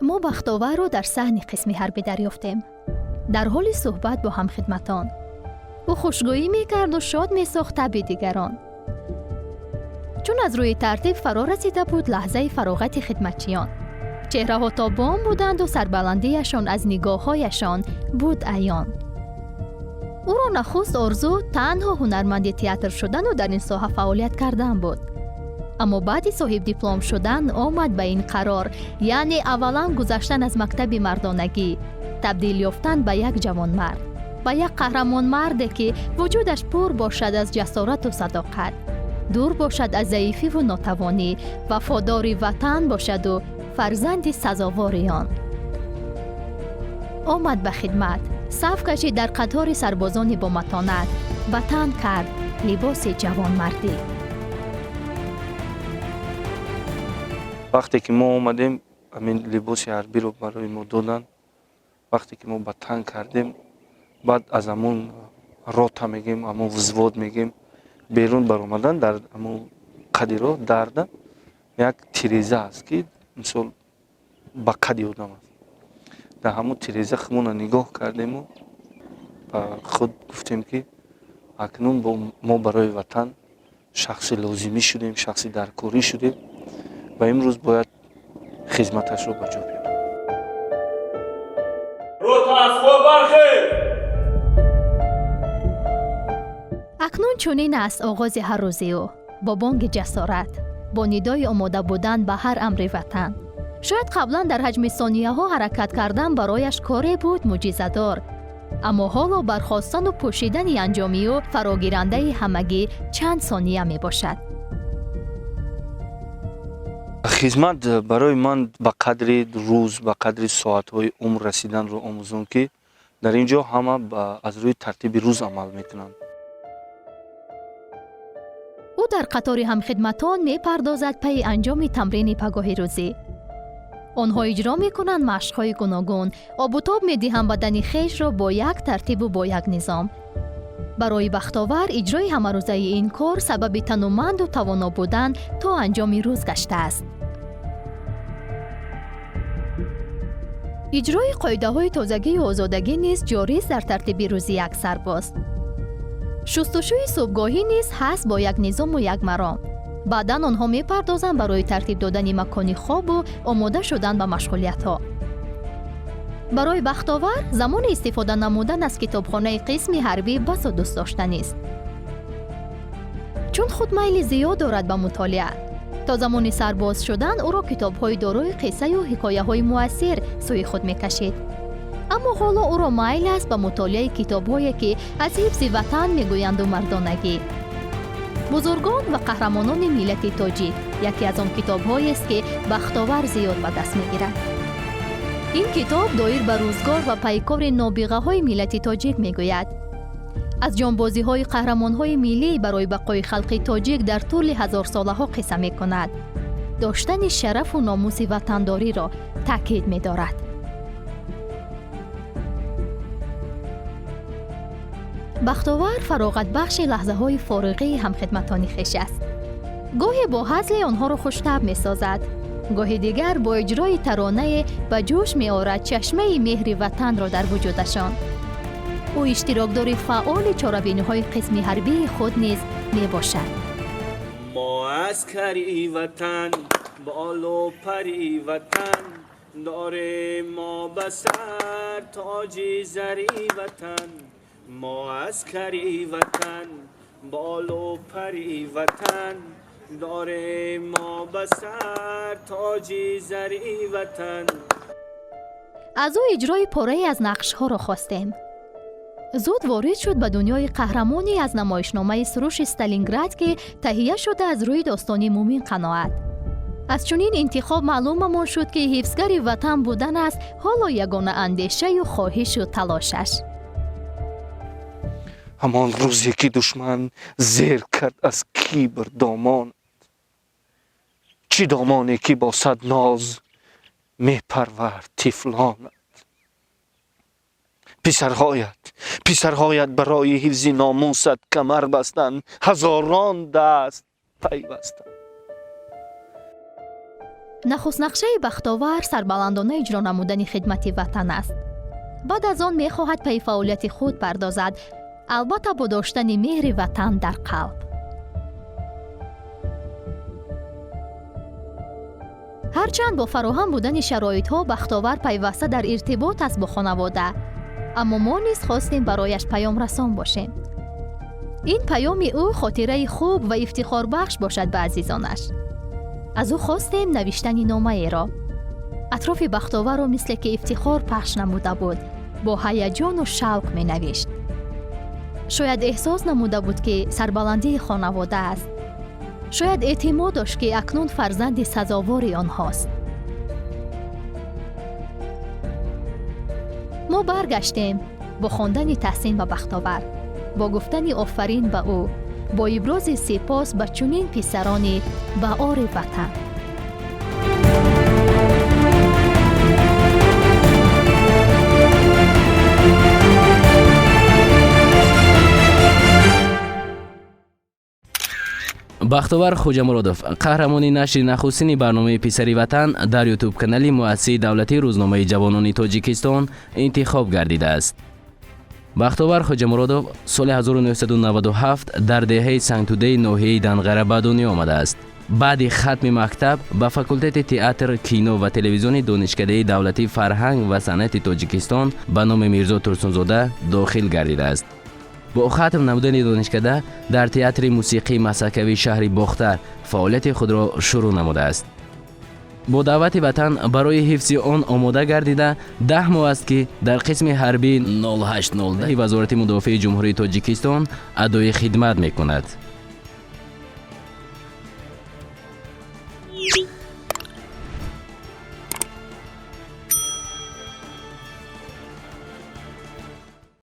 ما بختاور را در صحن قسمی حربی دریافتیم. در حال صحبت با همخدمتان. او خوشگویی میکرد و شاد میساخت طبع دیگران. چون از روی ترتیب فرا رسیده بود لحظه فراغت خدمتچیان. چهره ها تابان بودند و سربلندیشان از نگاههایشان بود عیان. او را نخست آرزو تنها هنرمند تئاتر شدن و در این ساحه فعالیت کردن بود. اما بعد صاحب دیپلم شدن آمد به این قرار، یعنی اولا گذشتن از مکتب مردانگی، تبدیل یافتن به یک جوان مرد، به یک قهرمان مردی که وجودش پر باشد از جسارت و صداقت، دور باشد از ضعیفی و ناتوانی، وفادار وطن باشد و فرزند سزاواریان. آمد به خدمت، صف کشید در قطار سربازان با متانت، به تن کرد لباس جوان مردی. وقتی که ما اومدیم همین لباس حربی رو برای ما دادن، وقتی که ما به تن کردیم، بعد از همون روتا میگیم، همون وزواد میگیم، بیرون بر اومدن در همون قدی رو درده یک تیریزه است که مثل با قدی آدم است. در همون تیریزه خمون نگاه کردیم و خود گفتیم که اکنون ما برای وطن شخص لازمی شدیم، شخص درکاری شدیم و امروز باید خدمتش رو بجا بیاریم. روتا از خواب برخیز! اکنون چنین است آغاز هر روزی او، با بانگ جسارت، با ندای آماده بودن به هر امر وطن. شاید قبلا در حجم ثانیه ها حرکت کردن برایش کاری بود معجزه‌دار، اما حالا برخاستن و پوشیدن انجامی و فراگیرنده همگی چند ثانیه می باشد. خدمت برای من به قدر روز، به قدر ساعت‌های عمر رسیدن رو آموزون که در اینجا همه از روی ترتیب روز عمل میکنند. او در قطار همخدمتان می پردازد پی انجام تمرین پگاه روزی. آنها اجرا می کنند مشق‌های گوناگون، آب و تاب می دهند بدن خویش را با یک ترتیب و با یک نظام. برای بختاور اجرای همه روزه این کار سبب تنومند و توانا بودن تا انجام روز گشته است. اجرای قاعده‌های تازگی و آزادگی نیز جاری است در ترتیب روزی یک سرباز. شستشوی صبحگاهی نیز هست با یک نظام و یک مرام. بعداً آنها می‌پردازند برای ترتیب دادن مکان خواب و آماده شدن به مشغولیت‌ها. برای بختاور زمان استفاده نمودن از کتابخانه قسمی حربی بس دوست داشتنی است. چون خود میل زیاد دارد به مطالعه، تا زمان سرباز شدن او را کتاب‌های دارای قصه و حکایه‌های مؤثر سوی خود می‌کشید. اما حالا او را میل است به مطالعه کتاب‌هایی که از حفظ وطن می‌گویند و مردانگی. بزرگان و قهرمانان ملت تاجیک یکی از آن کتاب‌هایی است که بختاور زیاد به دست می‌گیرد. این کتاب دایر به روزگار و پیکار نابغه‌های ملت تاجیک می‌گوید. از جانبازی‌های قهرمان‌های ملی برای بقای خلق تاجیک در طول هزار ساله‌ها قصه می‌کند. داشتن شرف و ناموس وطنداری را تاکید می‌دارد. بختاور فراغت بخش لحظه‌های فارغی همخدمتان خویش است. گاهی با هزل آنها را خوش‌طبع می‌سازد، گاهی دیگر با اجرای ترانه به جوش می‌آورد چشمه مهر وطن را در وجودشان. او اشتراکدار فعال چاره‌بینی‌های قسمی حربی خود نیز می‌باشد. ما عسکری وطن، بال و پری وطن، داره ما بسر تاج زری وطن. ما عسکری وطن، بال و پری وطن، داره ما بسر تاج زری وطن. از او اجرای پاره از نقش‌ها را خواستیم. زود وارد شد به دنیای قهرمانی از نمایشنامه سروش استالینگراد که تهیه شده از روی داستانی مومین قناعت. از چنین انتخاب معلوممان شد که حفظگر وطن بودن است حالا یگانه اندیشه و خواهش و تلاشش. همان روزی که دشمن زیر کرد از کیبر دامان، چی دامانی که با صد ناز می پرورد طفلانت. پسرهایت برای حفظ ناموست کمر بستند، هزاران دست پیوستند. нахуст нақшаи бахтовар сарбаландона иҷро намудани хидмати ватан аст. баъд аз он мехоҳад паи фаъолияти худ пардозад, албатта бо доштани меҳри ватан дар қалб. ҳарчанд бо фароҳам будани шароитҳо бахтовар пайваста дар иртибот аст бо хонавода, аммо мо низ хостем барояш паёмрасон бошем. ин паёми ӯ хотираи хуб ва ифтихорбахш бошад ба азизонаш. аз ӯ хостем навиштани номаеро. атрофи бахтоварро мисле ки ифтихор пахш намуда буд, бо ҳаяҷону шавқ менавишт. шояд эҳсос намуда буд ки сарбаландии хонавода аст. шояд эътимод дошт ки акнун фарзанди сазовори онҳост. мо баргаштем бо хондани таҳсин ба бахтовар, бо гуфтани офарин ба ӯ, бо ибрози сипос ба чунин писарони ба ори ватан. бахтовар хоҷамуродов, қаҳрамони нашри нахустини барномаи писари ватан дар ютуб канали муассисаи давлатии рӯзномаи ҷавонони тоҷикистон интихоб гардидааст. бахтовар хоҷамуродов соли 1997 дар деҳаи сангтудеи ноҳияи данғара ба дунё омадааст. баъди хатми мактаб ба факултети театр, кино ва телевизиони донишкадаи давлатии фарҳанг ва санъати тоҷикистон ба номи Мирзо Турсунзода дохил гардидааст. бо хатм намудани донишкада дар театри мусиқии масакавии шаҳри бохтар фаъолияти худро шурӯъ намудааст. бо даъвати ватан барои ҳифзи он омода гардида 10 моҳ аст ки дар қисми ҳарбии 0809 вазорати мудофиаи ҷумҳурии тоҷикистон адои хидмат мекунад.